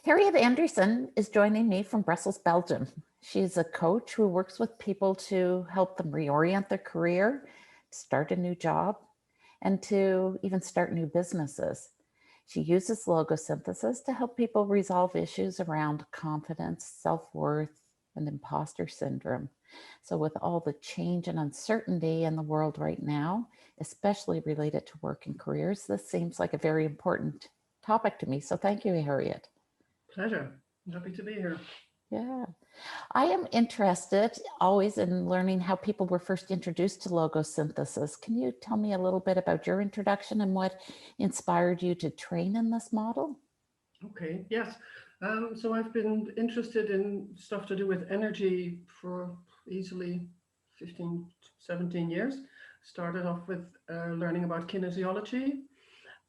Harriet Andriessen is joining me from Brussels, Belgium. She's a coach who works with people to help them reorient their career, start a new job, and to even start new businesses. She uses logosynthesis to help people resolve issues around confidence, self-worth, and imposter syndrome. So with all the change and uncertainty in the world right now, especially related to work and careers, this seems like a very important topic to me. So thank you, Harriet. Pleasure. I'm happy to be here. Yeah, I am interested always in learning how people were first introduced to logosynthesis. Can you tell me a little bit about your introduction and what inspired you to train in this model? Okay, yes. So I've been interested in stuff to do with energy for easily 15, 17 years. Started off with learning about kinesiology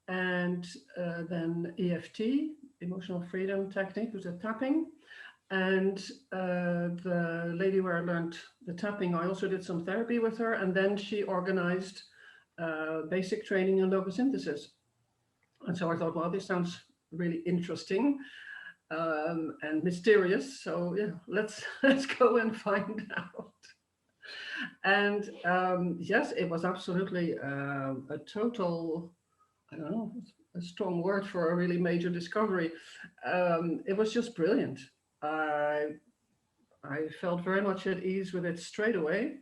and then EFT, emotional freedom technique, was a tapping. And the lady where I learned the tapping, I also did some therapy with her, and then she organized basic training in logosynthesis. And so I thought, well, this sounds really interesting and mysterious. So yeah, let's go and find out. And yes, it was absolutely a total, I don't know, a strong word for a really major discovery. It was just brilliant. I I felt very much at ease with it straight away.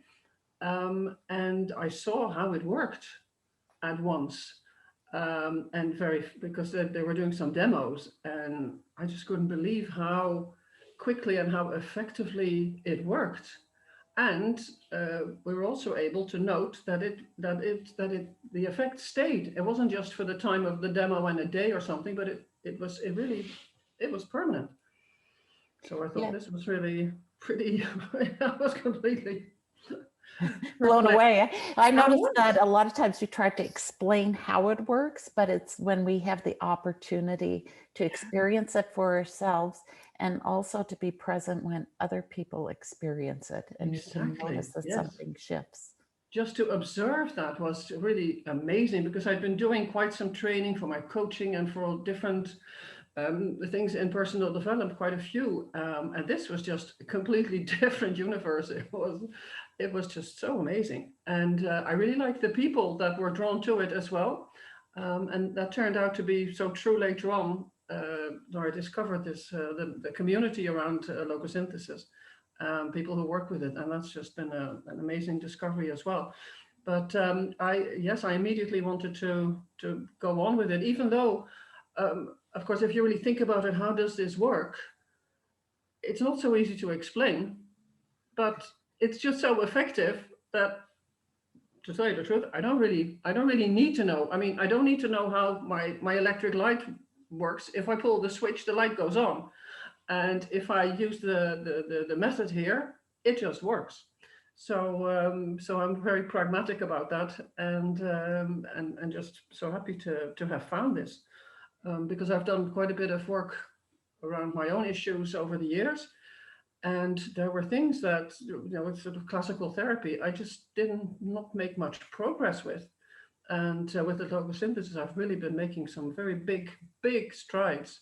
And I saw how it worked at once. And very, because they were doing some demos, and I just couldn't believe how quickly and how effectively it worked. And we were also able to note the effect stayed. It wasn't just for the time of the demo and a day or something, but it was permanent. So I thought Yeah, this was really pretty. I was completely blown perplexed away. I how it noticed works. that a lot of times we try to explain how it works, but it's when we have the opportunity to experience it for ourselves and also to be present when other people experience it and you can Exactly. notice that Yes. something shifts. Just to observe that was really amazing because I'd been doing quite some training for my coaching and for different things in personal development, quite a few. And this was just a completely different universe. It was just so amazing. And I really liked the people that were drawn to it as well. And that turned out to be so true later on. When I discovered this, the community around logosynthesis, people who work with it. And that's just been an amazing discovery as well. But I immediately wanted to go on with it, even though of course, if you really think about it, how does this work? It's not so easy to explain, but it's just so effective that, to tell you the truth, I don't really need to know. I mean, I don't need to know how my electric light works. If I pull the switch, the light goes on, and if I use the method here, it just works. So I'm very pragmatic about that, and just so happy to have found this. Because I've done quite a bit of work around my own issues over the years. And there were things that, with sort of classical therapy, I just didn't not make much progress with. And with the logosynthesis, I've really been making some very big strides.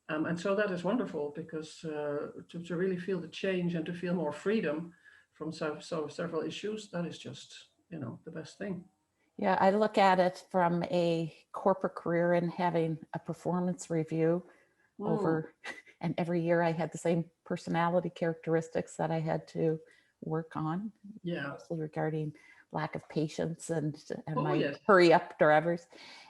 And so that is wonderful because to really feel the change and to feel more freedom from several issues, that is just, the best thing. Yeah, I look at it from a corporate career and having a performance review Mm, over, and every year I had the same personality characteristics that I had to work on, yeah. mostly regarding lack of patience and Oh, my yes. hurry up drivers.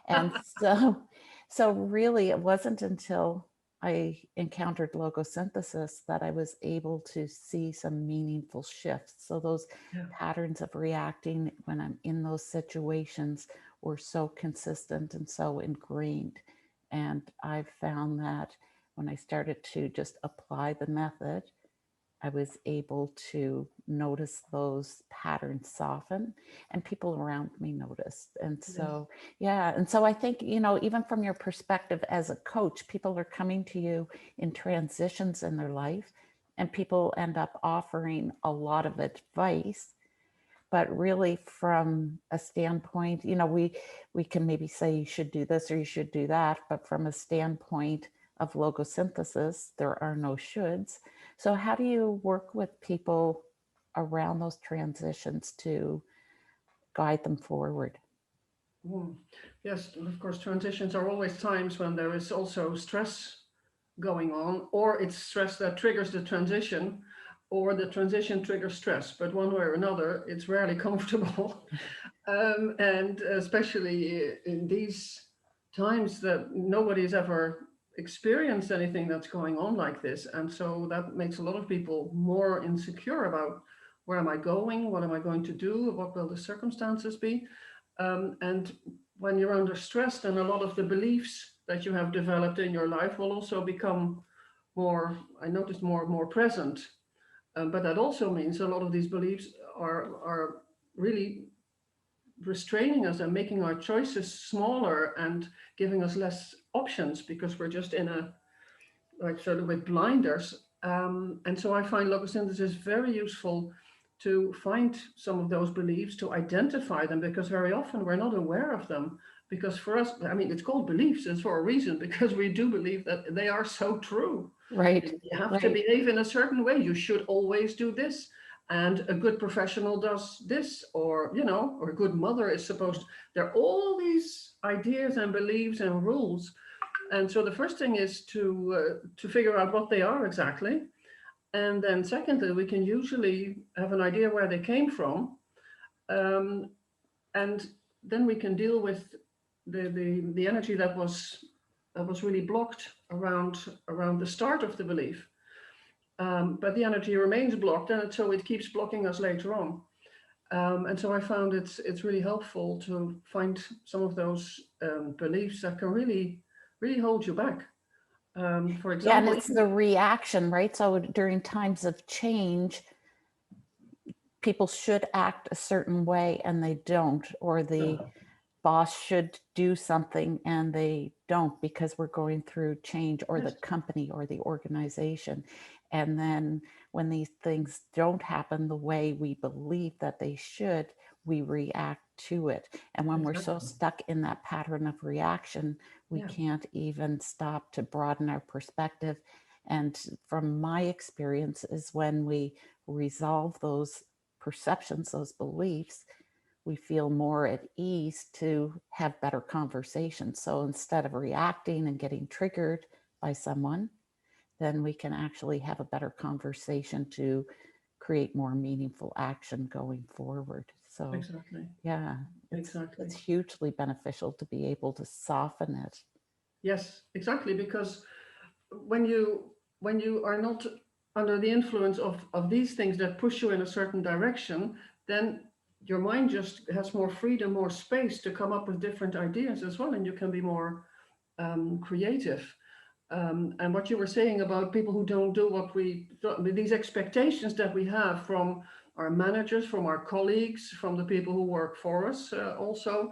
And so really it wasn't until I encountered logosynthesis that I was able to see some meaningful shifts. So those Yeah. patterns of reacting when I'm in those situations were so consistent and so ingrained. And I've found that when I started to just apply the method, I was able to notice those patterns soften and people around me noticed. And Yes. so, yeah. And so I think, even from your perspective as a coach, people are coming to you in transitions in their life and people end up offering a lot of advice. But really from a standpoint, we can maybe say you should do this or you should do that, but from a standpoint of logosynthesis. There are no shoulds. So how do you work with people around those transitions to guide them forward? Yes, of course, transitions are always times when there is also stress going on, or it's stress that triggers the transition, or the transition triggers stress. But one way or another, it's rarely comfortable. And especially in these times that nobody's ever experienced anything that's going on like this. And so that makes a lot of people more insecure about, where am I going? What am I going to do? What will the circumstances be? And when you're under stress, then a lot of the beliefs that you have developed in your life will also become more, I noticed, more present. But that also means a lot of these beliefs are really restraining us and making our choices smaller and giving us less options, because we're just in a, like, sort of with blinders. And so I find logosynthesis very useful to find some of those beliefs, to identify them, because very often we're not aware of them. Because for us, I mean, it's called beliefs, it's for a reason, because we do believe that they are so true. Right. You have to Right. behave in a certain way. You should always do this. And a good professional does this, or, you know, or a good mother is supposed, there are all these ideas and beliefs and rules. And so the first thing is to figure out what they are exactly. And then secondly, we can usually have an idea where they came from. And then we can deal with the energy that was really blocked around the start of the belief. But the energy remains blocked, and so it keeps blocking us later on. And so I found it's really helpful to find some of those beliefs that can really hold you back. For Yeah, and example, it's the reaction, right? So during times of change, people should act a certain way and they don't, or the boss should do something and they don't, because we're going through change, or the company or the organization. And then when these things don't happen the way we believe that they should, we react to it. And when we're so stuck in that pattern of reaction, we can't even stop to broaden our perspective. And from my experience is when we resolve those perceptions, those beliefs, we feel more at ease to have better conversations. So instead of reacting and getting triggered by someone, then we can actually have a better conversation to create more meaningful action going forward. So yeah, it's hugely beneficial to be able to soften it. Yes, exactly. Because when you are not under the influence of these things that push you in a certain direction, then your mind just has more freedom, more space to come up with different ideas as well, and you can be more creative. And what you were saying about people who don't do what these expectations that we have from our managers, from our colleagues, from the people who work for us, also,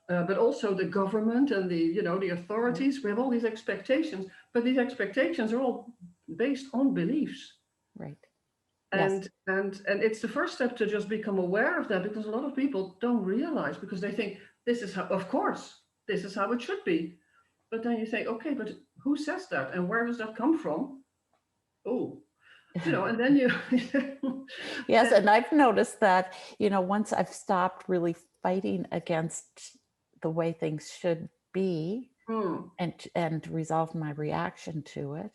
but also the government and the authorities. We have all these expectations, but these expectations are all based on beliefs. Right. And it's the first step to just become aware of that, because a lot of people don't realize, because they think this is how, of course, this is how it should be. But then you think, okay, but who says that, and where does that come from? Oh, and then you yes, and I've noticed that, once I've stopped really fighting against the way things should be and resolved my reaction to it,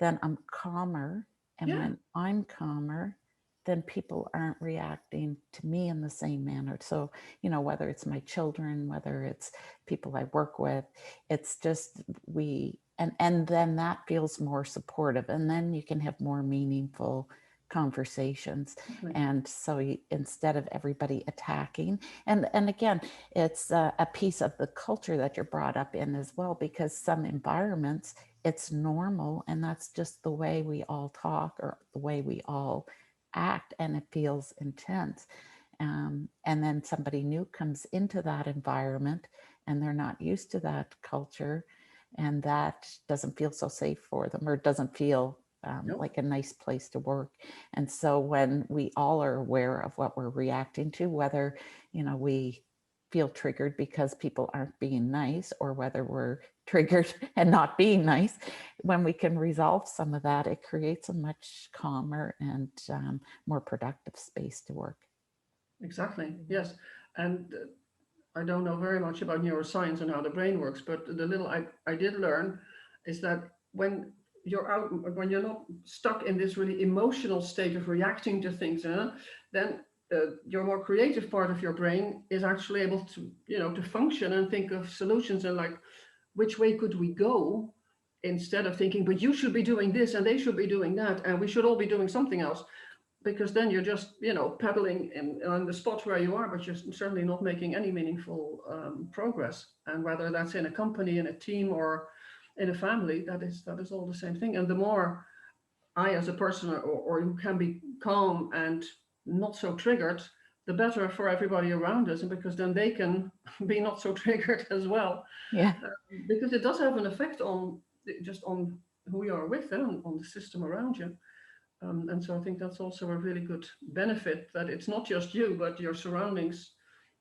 then I'm calmer. And when I'm calmer, then people aren't reacting to me in the same manner. So, whether it's my children, whether it's people I work with, it's just and then that feels more supportive. And then you can have more meaningful conversations. And so instead of everybody attacking, and again, it's a piece of the culture that you're brought up in as well, because some environments, it's normal, and that's just the way we all talk or the way we all act, and it feels intense. And then somebody new comes into that environment and they're not used to that culture, and that doesn't feel so safe for them, or doesn't feel like a nice place to work. And so when we all are aware of what we're reacting to, whether we feel triggered because people aren't being nice, or whether we're triggered and not being nice. When we can resolve some of that, it creates a much calmer and more productive space to work. Exactly. Yes. And I don't know very much about neuroscience and how the brain works, but the little I did learn is that when when you're not stuck in this really emotional state of reacting to things, then your more creative part of your brain is actually able to, to function and think of solutions and like, which way could we go, instead of thinking, but you should be doing this and they should be doing that and we should all be doing something else, because then you're just, pedaling on the spot where you are, but you're certainly not making any meaningful progress. And whether that's in a company, in a team, or in a family, that is all the same thing. And the more I, as a person, or who can be calm and not so triggered, the better for everybody around us, and because then they can be not so triggered as well. Yeah. Because it does have an effect on who you are with, and on the system around you. And so I think that's also a really good benefit, that it's not just you, but your surroundings,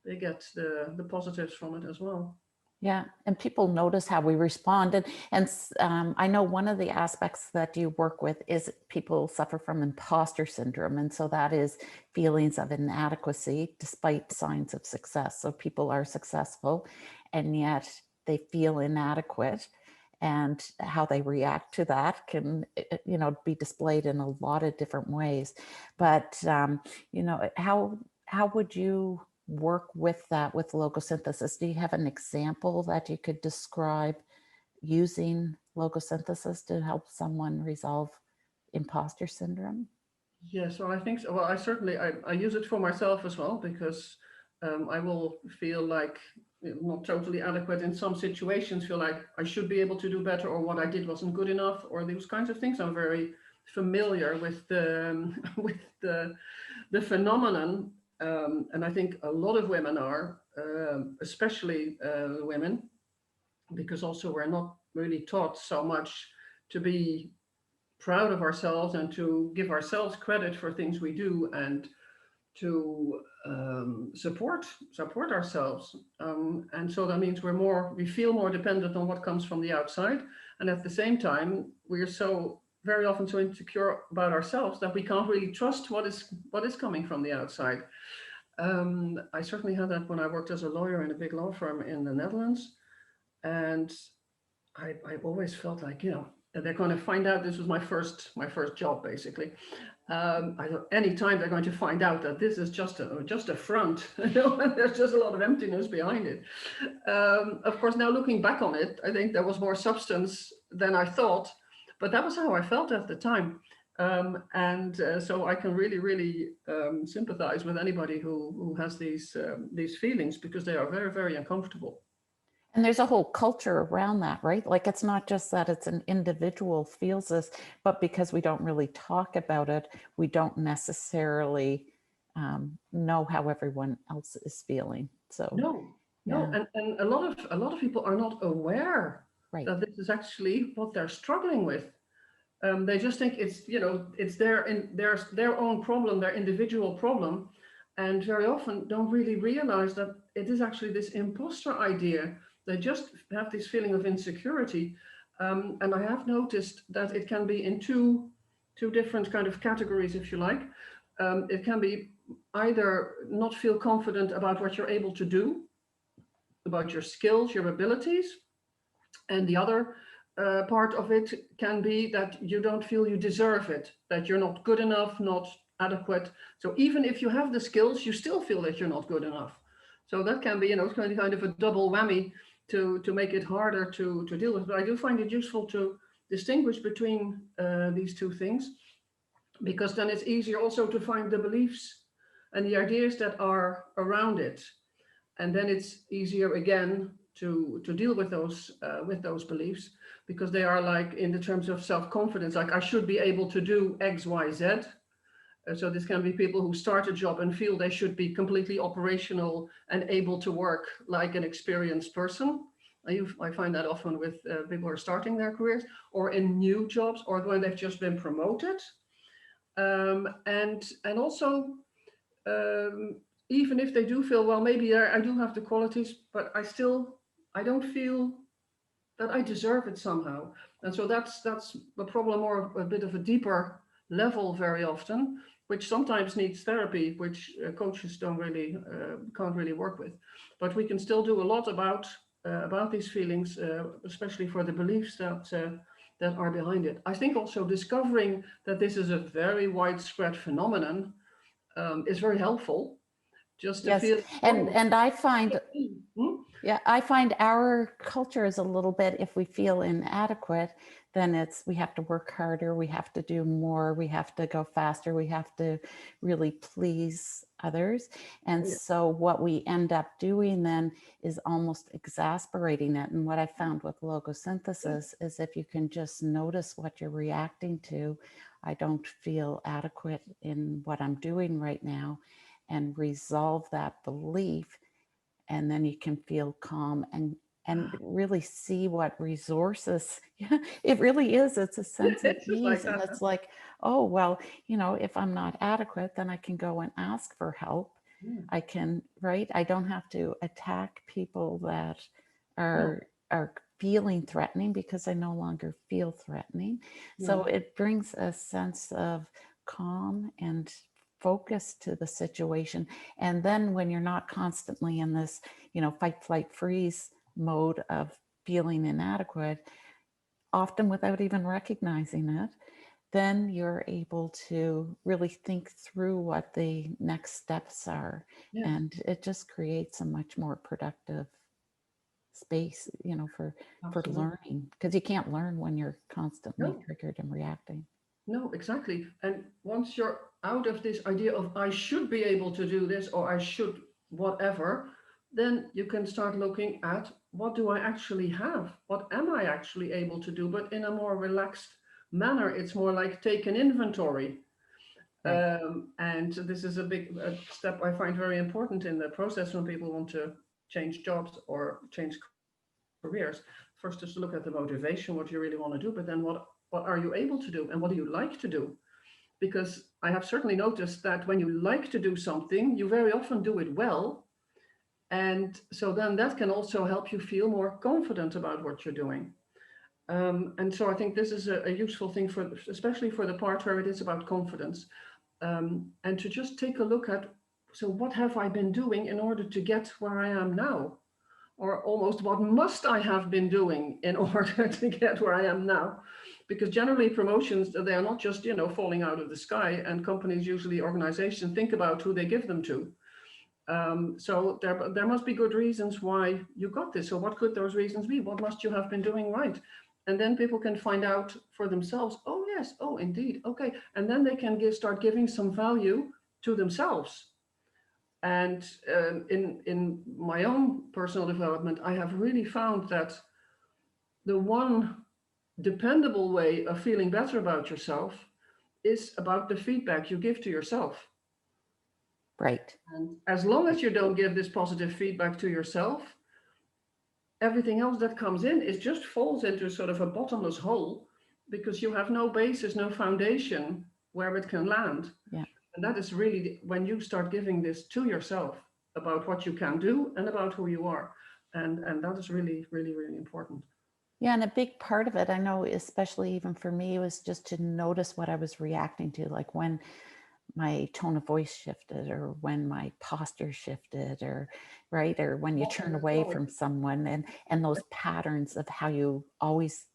they get the positives from it as well. Yeah, and people notice how we respond. And I know one of the aspects that you work with is people suffer from imposter syndrome. And so that is feelings of inadequacy despite signs of success. So people are successful and yet they feel inadequate. And how they react to that can, be displayed in a lot of different ways. But, how would you work with that with logosynthesis? Do you have an example that you could describe using logosynthesis to help someone resolve imposter syndrome? Yes, well, I think so. Well, I use it for myself as well, because I will feel like not totally adequate in some situations, feel like I should be able to do better, or what I did wasn't good enough, or those kinds of things. I'm very familiar with the with the phenomenon, and I think a lot of women are, especially women, because also we're not really taught so much to be proud of ourselves and to give ourselves credit for things we do, and to support ourselves, and so that means we feel more dependent on what comes from the outside, and at the same time we're so very often so insecure about ourselves that we can't really trust what is coming from the outside. I certainly had that when I worked as a lawyer in a big law firm in the Netherlands, and I've always felt like, that they're going to find out. This was my first job, basically. I thought any time they're going to find out that this is just a front, and there's just a lot of emptiness behind it. Of course, now looking back on it, I think there was more substance than I thought, but that was how I felt at the time. So I can really, really sympathize with anybody who has these feelings, because they are very, very uncomfortable. And there's a whole culture around that, right? Like, it's not just that it's an individual feels this, but because we don't really talk about it, we don't necessarily know how everyone else is feeling. So no, yeah. and a lot of people are not aware that this is actually what they're struggling with. They just think it's their own problem, their individual problem, and very often don't really realize that it is actually this imposter idea. They just have this feeling of insecurity, and I have noticed that it can be in two different kind of categories, if you like. It can be either not feel confident about what you're able to do, about your skills, your abilities, and the other part of it can be that you don't feel you deserve it, that you're not good enough, not adequate. So even if you have the skills, you still feel that you're not good enough. So that can be, it's kind of a double whammy to make it harder to deal with. But I do find it useful to distinguish between these two things, because then it's easier also to find the beliefs and the ideas that are around it. And then it's easier again to deal with those beliefs, because they are like, in the terms of self-confidence, like I should be able to do X, Y, Z. So this can be people who start a job and feel they should be completely operational and able to work like an experienced person. I find that often with people who are starting their careers, or in new jobs, or when they've just been promoted. And also, even if they do feel, well, maybe I do have the qualities, but I don't feel that I deserve it somehow. And so that's a problem, or a bit of a deeper level very often, which sometimes needs therapy, which coaches don't really can't really work with. But we can still do a lot about these feelings, especially for the beliefs that are behind it. I think also discovering that this is a very widespread phenomenon is very helpful. Just to Yes, feel, and I find, hmm? yeah, I find our culture is a little bit, if we feel inadequate, then it's, we have to work harder, we have to do more, we have to go faster, we have to really please others. And Yeah. so what we end up doing then is almost exasperating it. And what I found with logosynthesis is if you can just notice what you're reacting to, I don't feel adequate in what I'm doing right now, and resolve that belief, and then you can feel calm and really see what resources. Yeah, it really is, it's a sense of It's just ease, like and that. it's like, oh well, if I'm not adequate, then I can go and ask for help. Yeah. I can, right, I don't have to attack people that No. are feeling threatening, because I no longer feel threatening. So Yeah. it brings a sense of calm and focus to the situation. And then when you're not constantly in this, fight, flight, freeze mode of feeling inadequate, often without even recognizing it, then you're able to really think through what the next steps are. Yes. And it just creates a much more productive space, for Absolutely. learning, because you can't learn when you're constantly No. triggered and reacting. No, exactly. And once you're out of this idea of I should be able to do this, or I should whatever, then you can start looking at what do I actually have? What am I actually able to do? But in a more relaxed manner. It's more like take an inventory. Right. And this is a big step I find very important in the process when people want to change jobs or change careers. First, just to look at the motivation, what you really want to do, but then what are you able to do and what do you like to do? Because I have certainly noticed that when you like to do something, you very often do it well. And so then that can also help you feel more confident about what you're doing. And so I think this is a useful thing for, especially for the part where it is about confidence, and to just take a look at, so what have I been doing in order to get where I am now? Or almost what must I have been doing in order to get where I am now? Because generally promotions, they are not just, falling out of the sky, and companies, usually organizations, think about who they give them to. So there must be good reasons why you got this. So what could those reasons be? What must you have been doing right? And then people can find out for themselves, oh yes, oh indeed, okay. And then they can start giving some value to themselves. And in my own personal development, I have really found that the one dependable way of feeling better about yourself is about the feedback you give to yourself. Right. And as long as you don't give this positive feedback to yourself, everything else that comes in, it just falls into sort of a bottomless hole, because you have no basis, no foundation where it can land. Yeah. And that is really when you start giving this to yourself about what you can do and about who you are. And that is really, really, really important. Yeah, and a big part of it, I know, especially even for me, was just to notice what I was reacting to, like when my tone of voice shifted, or when my posture shifted, or right, or when you turn away from someone, and those patterns of how you always,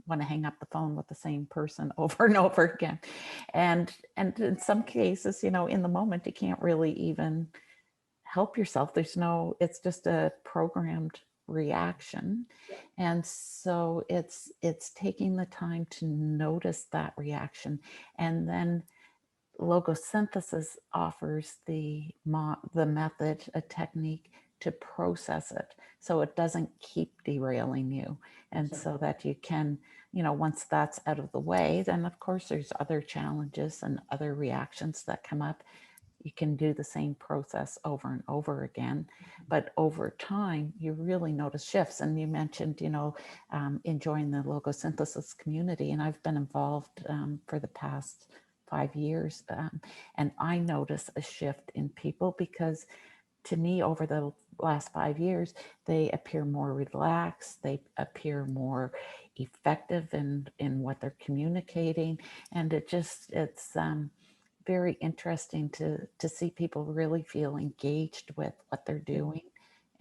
want to hang up the phone with the same person over and over again. And in some cases, in the moment, you can't really even help yourself. It's just a programmed reaction. And so it's taking the time to notice that reaction. And then logosynthesis offers the method, a technique to process it, so it doesn't keep derailing you. And so that you can, once that's out of the way, then of course there's other challenges and other reactions that come up. You can do the same process over and over again, but over time you really notice shifts. And you mentioned, enjoying the logosynthesis community, and I've been involved for the past 5 years, and I notice a shift in people, because to me, over the last 5 years, they appear more relaxed, they appear more effective in what they're communicating. And it's very interesting to see people really feel engaged with what they're doing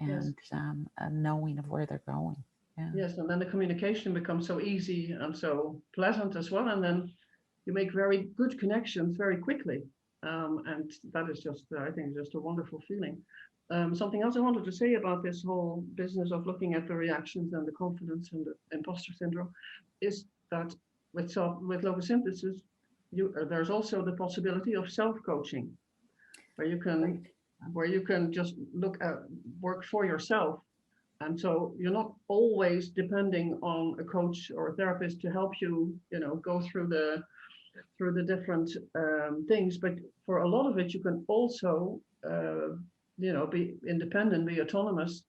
Yes. and a knowing of where they're going. Yeah. Yes, and then the communication becomes so easy and so pleasant as well, and then you make very good connections very quickly, and that is just, I think, just a wonderful feeling. Something else I wanted to say about this whole business of looking at the reactions and the confidence and the imposter syndrome is that with logosynthesis, there's also the possibility of self-coaching, where you can Right. where you can just look at work for yourself. And so you're not always depending on a coach or a therapist to help you, go through the different things. But for a lot of it, you can also, be independent, be autonomous,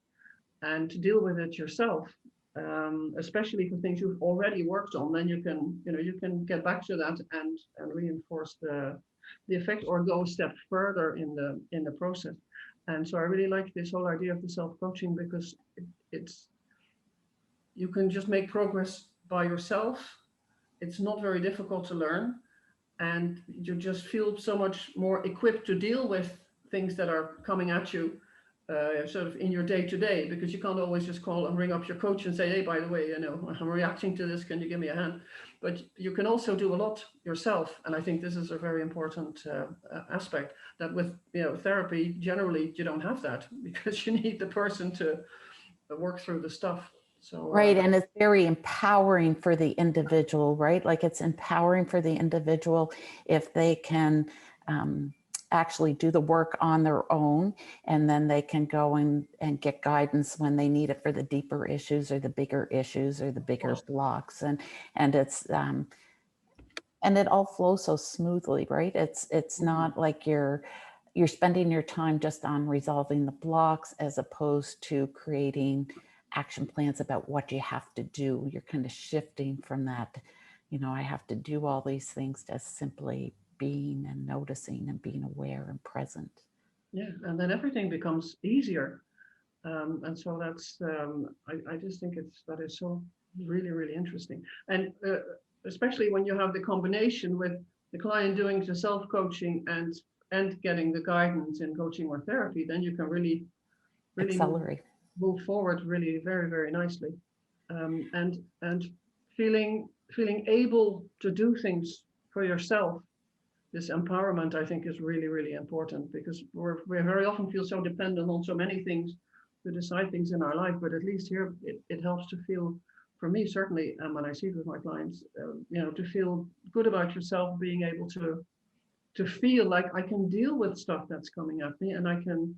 and deal with it yourself. Especially for things you've already worked on, then you can get back to that and reinforce the effect or go a step further in the process. And so I really like this whole idea of the self-coaching because it's you can just make progress by yourself. It's not very difficult to learn, and you just feel so much more equipped to deal with things that are coming at you, sort of in your day to day, because you can't always just call and ring up your coach and say, hey, by the way, I'm reacting to this, can you give me a hand? But you can also do a lot yourself, and I think this is a very important aspect, that with therapy generally you don't have that because you need the person to work through the stuff. So Right. And it's very empowering for the individual, right? Like it's empowering for the individual if they can actually do the work on their own, and then they can go and get guidance when they need it for the deeper issues or the bigger issues or the bigger blocks. And it's and it all flows so smoothly, right? It's not like you're spending your time just on resolving the blocks as opposed to creating action plans about what you have to do. You're kind of shifting from that, I have to do all these things, to simply being and noticing and being aware and present. yeah, and then everything becomes easier. And so that's I just think that is so really, really interesting. And especially when you have the combination with the client doing the self-coaching and getting the guidance in coaching or therapy, then you can really Accelerate. move forward really very, very nicely. And feeling able to do things for yourself. This empowerment, I think, is really, really important, because we very often feel so dependent on so many things to decide things in our life. But at least here, it helps to feel, for me certainly, and when I see it with my clients, to feel good about yourself, being able to feel like I can deal with stuff that's coming at me, and I can,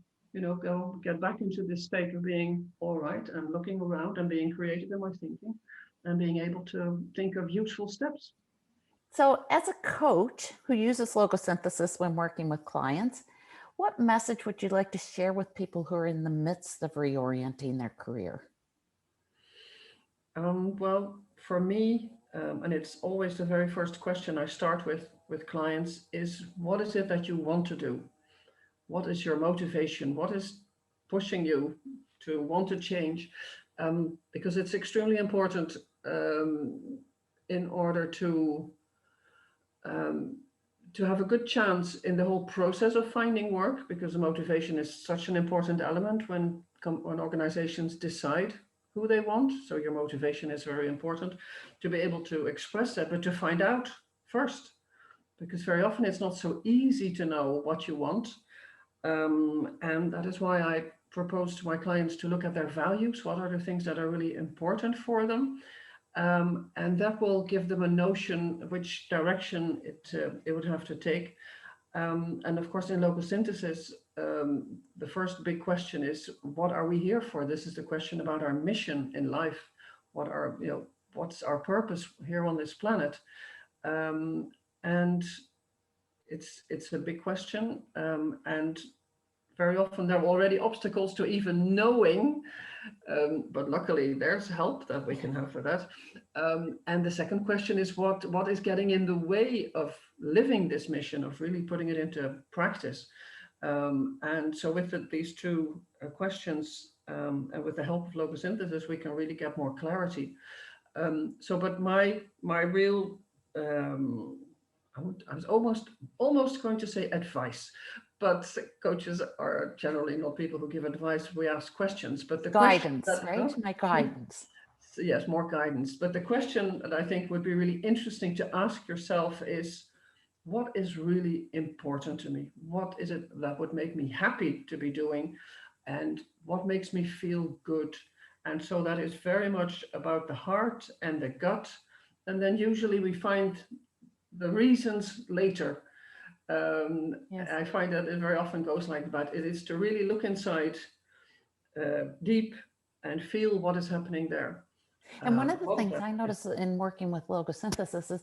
go get back into this state of being all right and looking around and being creative in my thinking and being able to think of useful steps. So, as a coach who uses logosynthesis when working with clients, what message would you like to share with people who are in the midst of reorienting their career? Well, for me, and it's always the very first question I start with clients, is what is it that you want to do? What is your motivation? What is pushing you to want to change? Because it's extremely important, in order um, to have a good chance in the whole process of finding work, because the motivation is such an important element when organizations decide who they want. So your motivation is very important to be able to express that, but to find out first, because very often it's not so easy to know what you want. And that is why I propose to my clients to look at their values. What are the things that are really important for them? And that will give them a notion of which direction it would have to take. And of course, in logosynthesis, the first big question is, what are we here for? This is the question about our mission in life. What's our purpose here on this planet? And it's a big question. And very often there are already obstacles to even knowing, but luckily there's help that we can have for that. And the second question is, what is getting in the way of living this mission, of really putting it into practice? And so with these two questions, and with the help of logosynthesis, we can really get more clarity. But my real, I was almost going to say advice, but coaches are generally not people who give advice. We ask questions, but the Guidance, question right? My guidance. yes, more guidance. But the question that I think would be really interesting to ask yourself is, what is really important to me? What is it that would make me happy to be doing? And what makes me feel good? And so that is very much about the heart and the gut. And then usually we find the reasons later. Yes. I find that it very often goes like that. It is to really look inside deep and feel what is happening there. And one of the things I notice in working with logosynthesis is,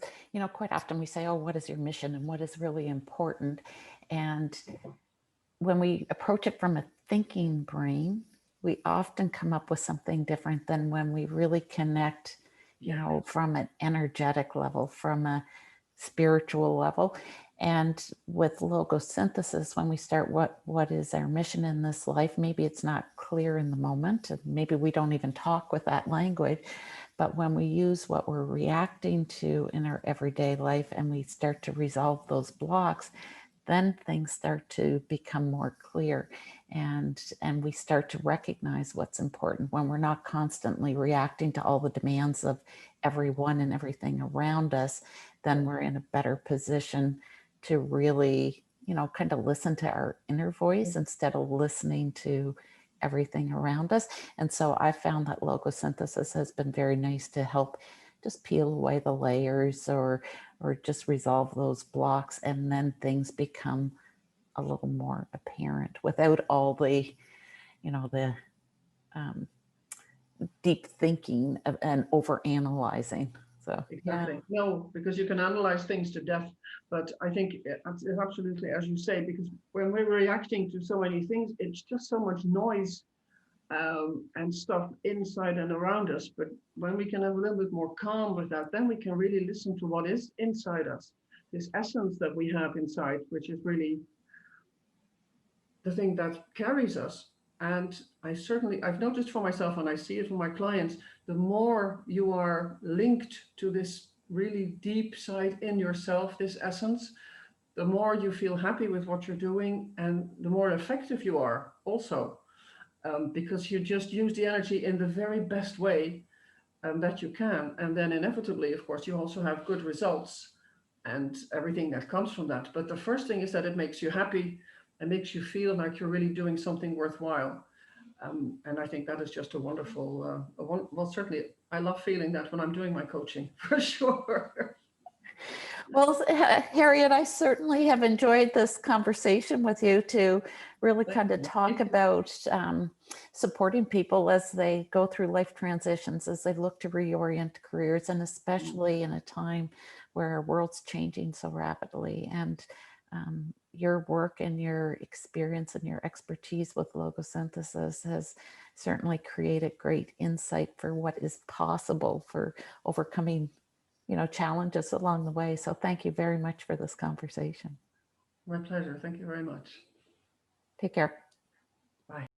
quite often we say, oh, what is your mission and what is really important? And when we approach it from a thinking brain, we often come up with something different than when we really connect, from an energetic level, from a spiritual level. And with logosynthesis, when we start, what is our mission in this life? Maybe it's not clear in the moment, and maybe we don't even talk with that language. But when we use what we're reacting to in our everyday life and we start to resolve those blocks, then things start to become more clear, and we start to recognize what's important when we're not constantly reacting to all the demands of everyone and everything around us. Then we're in a better position to really, kind of listen to our inner voice instead of listening to everything around us. And so I found that logosynthesis has been very nice to help just peel away the layers or just resolve those blocks, and then things become a little more apparent without all the, the deep thinking and over analyzing. So exactly. yeah. No, because you can analyze things to death, but I think it's absolutely as you say, because when we're reacting to so many things, it's just so much noise and stuff inside and around us. But when we can have a little bit more calm with that, then we can really listen to what is inside us, this essence that we have inside, which is really the thing that carries us. And I've noticed for myself, and I see it for my clients, the more you are linked to this really deep side in yourself, this essence, the more you feel happy with what you're doing, and the more effective you are also. Because you just use the energy in the very best way that you can. And then inevitably, of course, you also have good results and everything that comes from that. But the first thing is that it makes you happy and makes you feel like you're really doing something worthwhile. And I think that is just a wonderful, well, certainly I love feeling that when I'm doing my coaching, for sure. Well, Harriet, I certainly have enjoyed this conversation with you to really kind of talk about supporting people as they go through life transitions, as they look to reorient careers, and especially in a time where our world's changing so rapidly. And your work and your experience and your expertise with logosynthesis has certainly created great insight for what is possible for overcoming challenges along the way. So thank you very much for this conversation. My pleasure. Thank you very much. Take care. Bye.